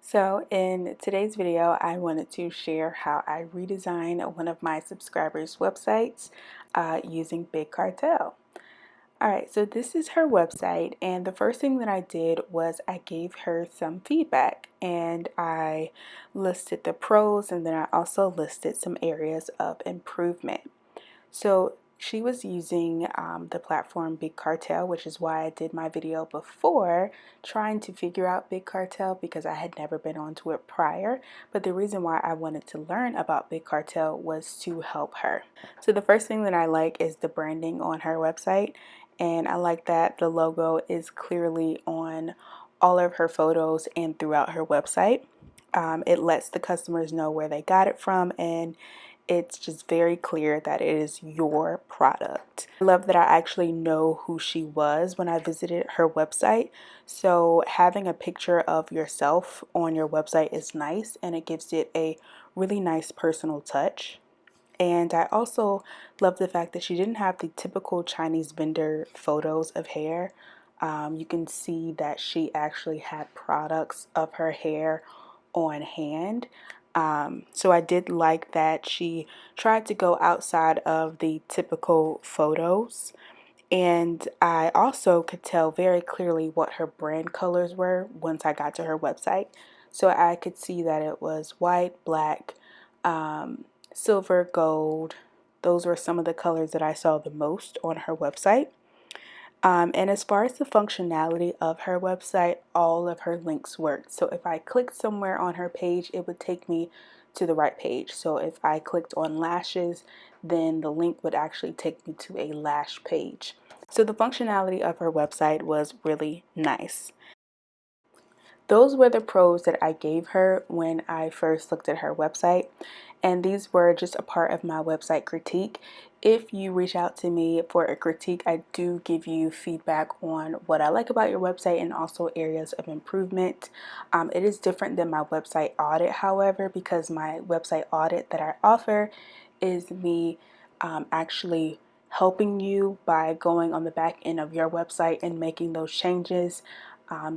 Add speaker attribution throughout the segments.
Speaker 1: So in today's video, I wanted to share how I redesigned one of my subscribers' websites using BIGCARTEL. Alright, so this is her website, and the first thing that I did was I gave her some feedback, and I listed the pros, and then I also listed some areas of improvement. So she was using the platform BIGCARTEL, which is why I did my video before trying to figure out BIGCARTEL because I had never been onto it prior. But the reason why I wanted to learn about BIGCARTEL was to help her. So the first thing that I like is the branding on her website, and I like that the logo is clearly on all of her photos and throughout her website. It lets the customers know where they got it from, and it's just very clear that it is your product. I love that I actually know who she was when I visited her website. So having a picture of yourself on your website is nice, and it gives it a really nice personal touch. And I also love the fact that she didn't have the typical Chinese vendor photos of hair. You can see that she actually had products of her hair on hand. So I did like that she tried to go outside of the typical photos. And I also could tell very clearly what her brand colors were once I got to her website. So I could see that it was white, black, silver, gold. Those were some of the colors that I saw the most on her website. And as far as the functionality of her website, all of her links worked. So if I clicked somewhere on her page, it would take me to the right page. So if I clicked on lashes, then the link would actually take me to a lash page. So the functionality of her website was really nice. Those were the pros that I gave her when I first looked at her website, and these were just a part of my website critique. If you reach out to me for a critique, I do give you feedback on what I like about your website and also areas of improvement. It is different than my website audit, however, because my website audit that I offer is me actually helping you by going on the back end of your website and making those changes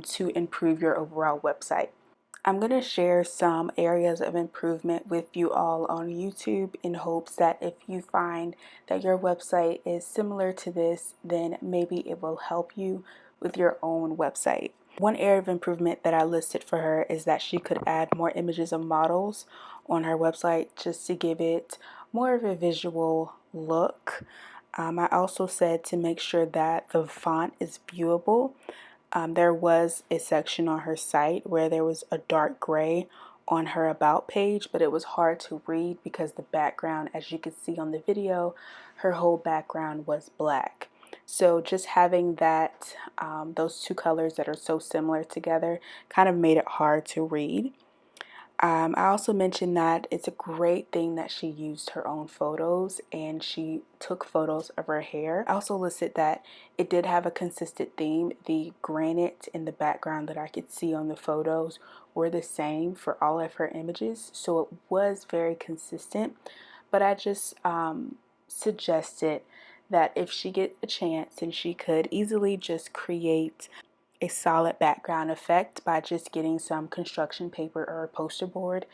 Speaker 1: to improve your overall website. I'm going to share some areas of improvement with you all on YouTube in hopes that if you find that your website is similar to this, then maybe it will help you with your own website. One area of improvement that I listed for her is that she could add more images of models on her website just to give it more of a visual look. I also said to make sure that the font is viewable. There was a section on her site where there was a dark gray on her about page, but it was hard to read because the background, as you could see on the video, her whole background was black. So just having that, those two colors that are so similar together kind of made it hard to read. I also mentioned that it's a great thing that she used her own photos and she took photos of her hair. I also listed that it did have a consistent theme. The granite in the background that I could see on the photos were the same for all of her images, so it was very consistent. But I just suggested that if she get a chance, and she could easily just create a solid background effect by just getting some construction paper or a poster board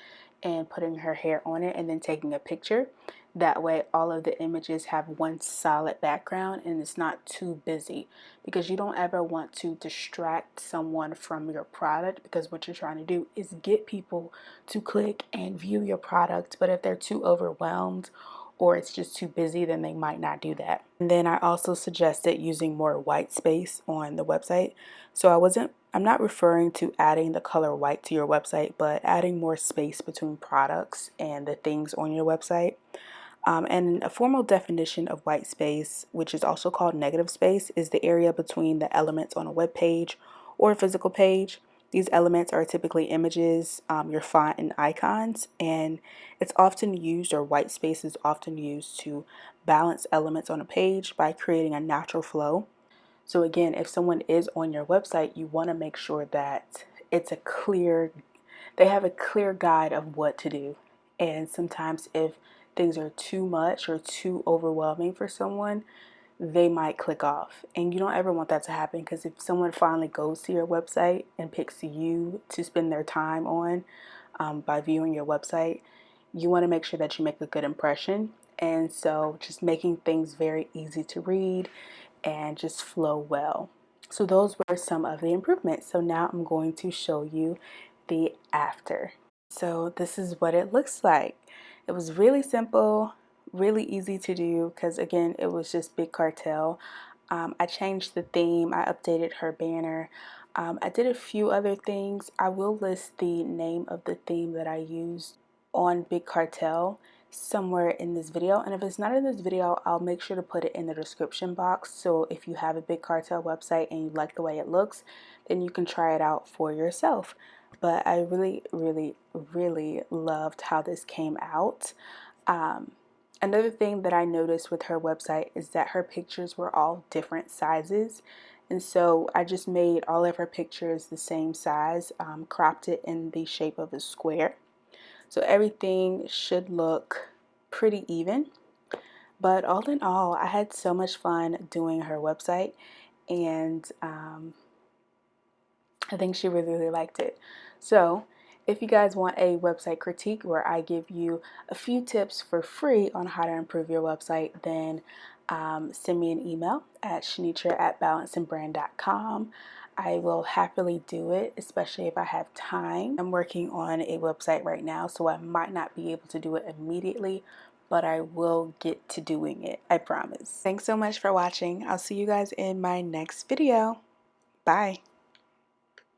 Speaker 1: and putting her hair on it and then taking a picture. That way all of the images have one solid background and it's not too busy, because you don't ever want to distract someone from your product, because what you're trying to do is get people to click and view your product. But if they're too overwhelmed or it's just too busy, then they might not do that. And then I also suggested using more white space on the website. So I'm not referring to adding the color white to your website, but adding more space between products and the things on your website. And a formal definition of white space, which is also called negative space, is the area between the elements on a web page or a physical page. These elements are typically images, your font, and icons, and it's often used, or white space is often used to balance elements on a page by creating a natural flow. So again, if someone is on your website, you want to make sure that they have a clear guide of what to do. And sometimes if things are too much or too overwhelming for someone, they might click off. And you don't ever want that to happen, because if someone finally goes to your website and picks you to spend their time on by viewing your website, you want to make sure that you make a good impression. And so just making things very easy to read and just flow well. So those were some of the improvements. So now I'm going to show you the after. So this is what it looks like. It was really simple, really easy to do, because again, it was just Big Cartel. I changed the theme, I updated her banner. I did a few other things. I will list the name of the theme that I used on Big Cartel somewhere in this video, and if it's not in this video, I'll make sure to put it in the description box. So if you have a Big Cartel website and you like the way it looks, then you can try it out for yourself. But I really, really, really loved how this came out. Another thing that I noticed with her website is that her pictures were all different sizes. And so I just made all of her pictures the same size, cropped it in the shape of a square. So everything should look pretty even. But all in all, I had so much fun doing her website, and I think she really, really liked it. So if you guys want a website critique where I give you a few tips for free on how to improve your website, then send me an email at shanitra@balancingbrand.com. I will happily do it, especially if I have time. I'm working on a website right now, so I might not be able to do it immediately, but I will get to doing it, I promise. Thanks so much for watching. I'll see you guys in my next video. Bye.